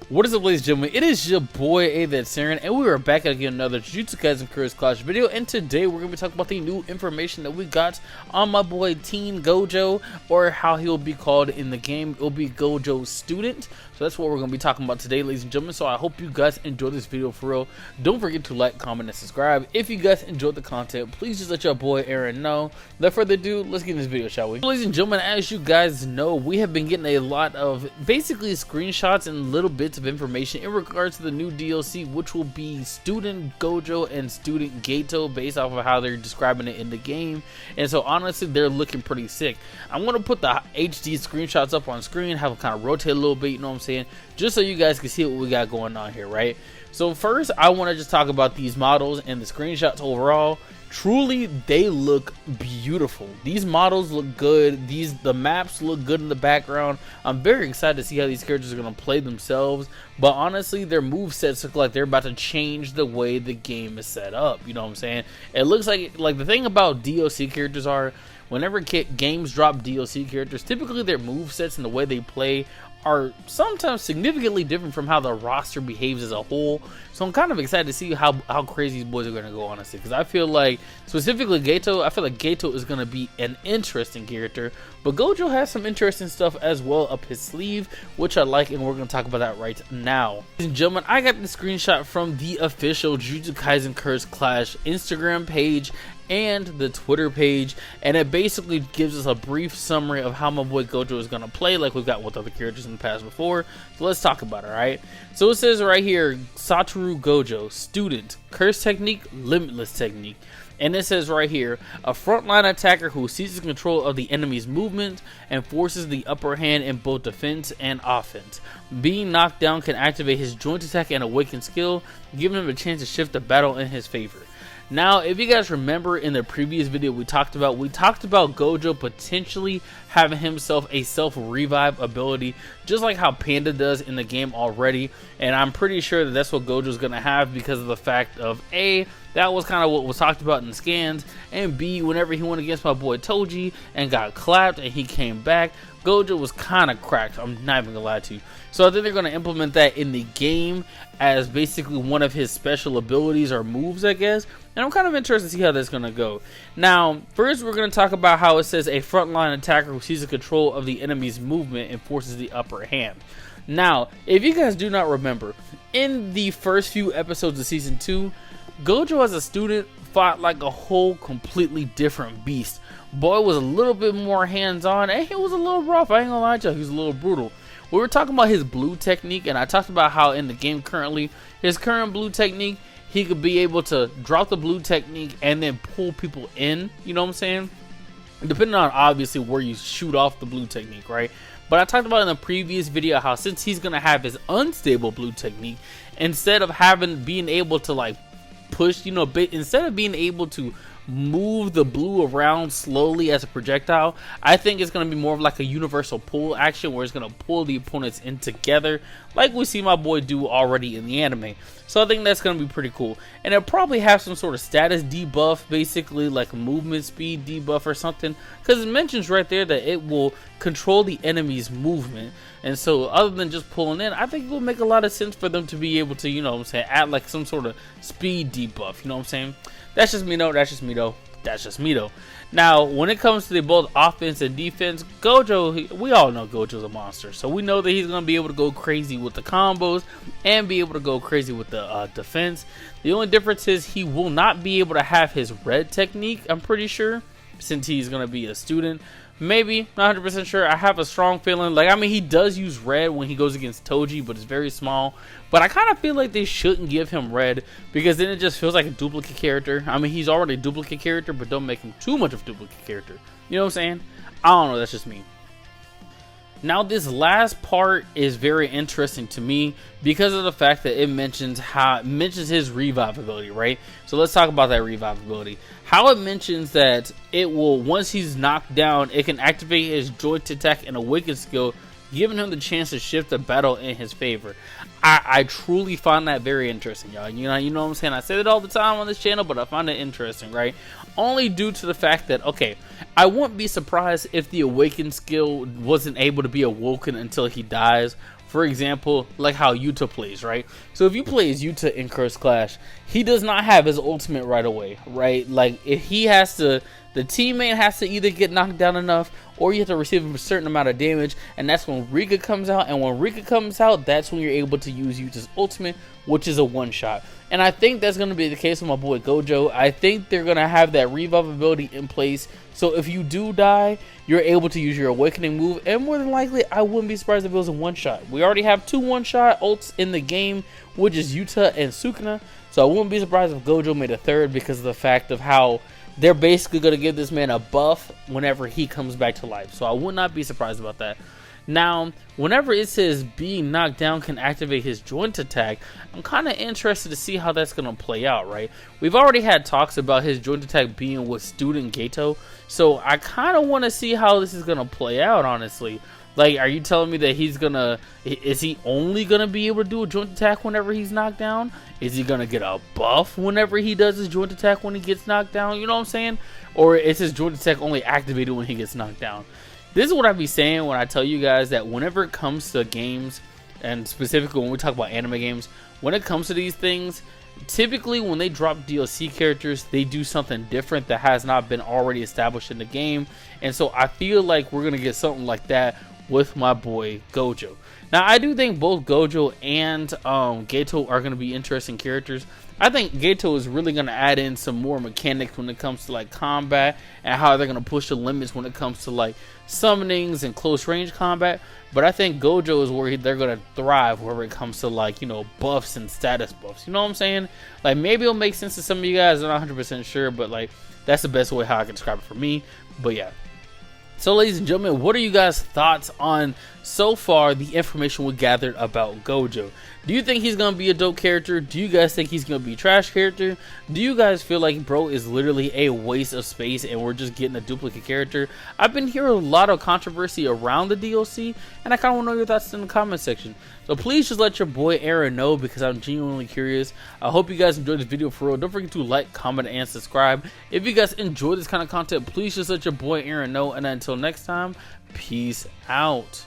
What is up, ladies and gentlemen? It is your boy AyeThatsAaron, and we are back again another Jujutsu Kaisen Curse Clash video. And today we're gonna be talking about the new information that we got on my boy Teen Gojo, or how he'll be called in the game. It'll be Gojo's student. So that's what we're gonna be talking about today, ladies and gentlemen. So I hope you guys enjoyed this video for real. Don't forget to like, comment, and subscribe. If you guys enjoyed the content, please just let your boy Aaron know. Without further ado, let's get in this video, shall we? Ladies and gentlemen, as you guys know, we have been getting a lot of basically screenshots and little bits of information in regards to the new DLC, which will be Student Gojo and Student Geto, based off of how they're describing it in the game. And so honestly, they're looking pretty sick. I'm gonna put the HD screenshots up on screen, have them kind of rotate a little bit, you know what I'm saying, just so you guys can see what we got going on here, right? So first, I want to just talk about these models and the screenshots overall. Truly, they look beautiful. These models look good. The maps look good in the background. I'm very excited to see how these characters are going to play themselves. But honestly, their movesets look like they're about to change the way the game is set up. You know what I'm saying? It looks like the thing about DLC characters are, whenever games drop DLC characters, typically their movesets and the way they play are sometimes significantly different from how the roster behaves as a whole. So I'm kind of excited to see how crazy these boys are going to go, honestly, because I feel like, specifically Geto, I feel like Geto is going to be an interesting character, but Gojo has some interesting stuff as well up his sleeve, which I like, and we're going to talk about that right now. Ladies and gentlemen, I got the screenshot from the official Jujutsu Kaisen Curse Clash Instagram page and the Twitter page, and it basically gives us a brief summary of how my boy Gojo is going to play, like we've got with other characters in the past before. So let's talk about it, alright? So it says right here, Satoru Gojo, student, curse technique, limitless technique. And it says right here, a frontline attacker who seizes control of the enemy's movement and forces the upper hand in both defense and offense. Being knocked down can activate his joint attack and awaken skill, giving him a chance to shift the battle in his favor. Now, if you guys remember in the previous video we talked about Gojo potentially having himself a self-revive ability, just like how Panda does in the game already. And I'm pretty sure that that's what Gojo's going to have, because of the fact of A, that was kind of what was talked about in the scans, and B, whenever he went against my boy Toji and got clapped and he came back, Gojo was kind of cracked. I'm not even gonna lie to you. So I think they're gonna implement that in the game as basically one of his special abilities or moves, I guess. And I'm kind of interested to see how that's gonna go. Now, first we're gonna talk about how it says a frontline attacker who seizes control of the enemy's movement and forces the upper hand. Now, if you guys do not remember, in the first few episodes of season 2, Gojo as a student fought like a whole completely different beast. Boy was a little bit more hands-on, and he was a little rough. I ain't gonna lie to you, he was a little brutal. We were talking about his blue technique, and I talked about how in the game currently, his current blue technique, he could be able to drop the blue technique and then pull people in, you know what I'm saying? Depending on obviously where you shoot off the blue technique, right? But I talked about in the previous video how since he's gonna have his unstable blue technique, instead of being able to like push, you know, instead of being able to move the blue around slowly as a projectile, I think it's going to be more of like a universal pull action, where it's going to pull the opponents in together, like we see my boy do already in the anime. So I think that's going to be pretty cool, and it'll probably have some sort of status debuff, basically like movement speed debuff or something, because it mentions right there that it will control the enemy's movement. And so other than just pulling in, I think it will make a lot of sense for them to be able to, you know what I'm saying, add like some sort of speed debuff, you know what I'm saying? That's just me though, that's just me though, that's just me though. Now, when it comes to the both offense and defense, Gojo, we all know Gojo's a monster. So we know that he's going to be able to go crazy with the combos and be able to go crazy with the defense. The only difference is he will not be able to have his red technique, I'm pretty sure, since he's going to be a student. Maybe, not 100% sure. I have a strong feeling, like, I mean, he does use red when he goes against Toji, but it's very small. But I kind of feel like they shouldn't give him red, because then it just feels like a duplicate character. I mean, he's already a duplicate character, but don't make him too much of a duplicate character. You know what I'm saying? I don't know, that's just me. Now, this last part is very interesting to me because of the fact that it mentions his revive ability, right? So let's talk about that revive ability. How it mentions that it will, once he's knocked down, it can activate his joint attack and awaken skill, giving him the chance to shift the battle in his favor. I truly find that very interesting, y'all. You know what I'm saying? I say it all the time on this channel, but I find it interesting, right? Only due to the fact that, okay, I wouldn't be surprised if the awaken skill wasn't able to be awoken until he dies. for example, like how Yuta plays, right? So if you play as Yuta in Curse Clash, he does not have his ultimate right away, right? Like if he has to, the teammate has to either get knocked down enough, or you have to receive a certain amount of damage, and that's when Rika comes out. And when Rika comes out, that's when you're able to use Yuta's ultimate, which is a one-shot. And I think that's going to be the case with my boy Gojo. I think they're going to have that revive ability in place, so if you do die, you're able to use your awakening move, and more than likely, I wouldn't be surprised if it was a one-shot. We already have 2 one-shot ults in the game, which is Yuta and Sukuna, so I wouldn't be surprised if Gojo made a third, because of the fact of how they're basically going to give this man a buff whenever he comes back to life. So I would not be surprised about that. Now, whenever it says being knocked down can activate his joint attack, I'm kind of interested to see how that's going to play out, right? We've already had talks about his joint attack being with student Geto, so I kind of want to see how this is going to play out, honestly. Like, are you telling me that he's gonna, is he only gonna be able to do a joint attack whenever he's knocked down? Is he gonna get a buff whenever he does his joint attack when he gets knocked down? You know what I'm saying? Or is his joint attack only activated when he gets knocked down? This is what I be saying when I tell you guys that whenever it comes to games, and specifically when we talk about anime games, when it comes to these things, typically when they drop DLC characters, they do something different that has not been already established in the game. And so I feel like we're gonna get something like that with my boy Gojo. Now, I do think both Gojo and Geto are going to be interesting characters. I think Geto is really going to add in some more mechanics when it comes to like combat, and how they're going to push the limits when it comes to like summonings and close range combat. But I think Gojo is where they're going to thrive whenever it comes to like, you know, buffs and status buffs. You know what I'm saying? Like, maybe it'll make sense to some of you guys. I'm not 100% sure, but like, that's the best way how I can describe it for me. But yeah. So ladies and gentlemen, what are you guys' thoughts on so far the information we gathered about Gojo? Do you think he's going to be a dope character? Do you guys think he's going to be a trash character? Do you guys feel like bro is literally a waste of space and we're just getting a duplicate character? I've been hearing a lot of controversy around the DLC, and I kind of want to know your thoughts in the comment section. So please just let your boy Aaron know, because I'm genuinely curious. I hope you guys enjoyed this video for real. Don't forget to like, comment, and subscribe. If you guys enjoy this kind of content, please just let your boy Aaron know. And until next time, peace out.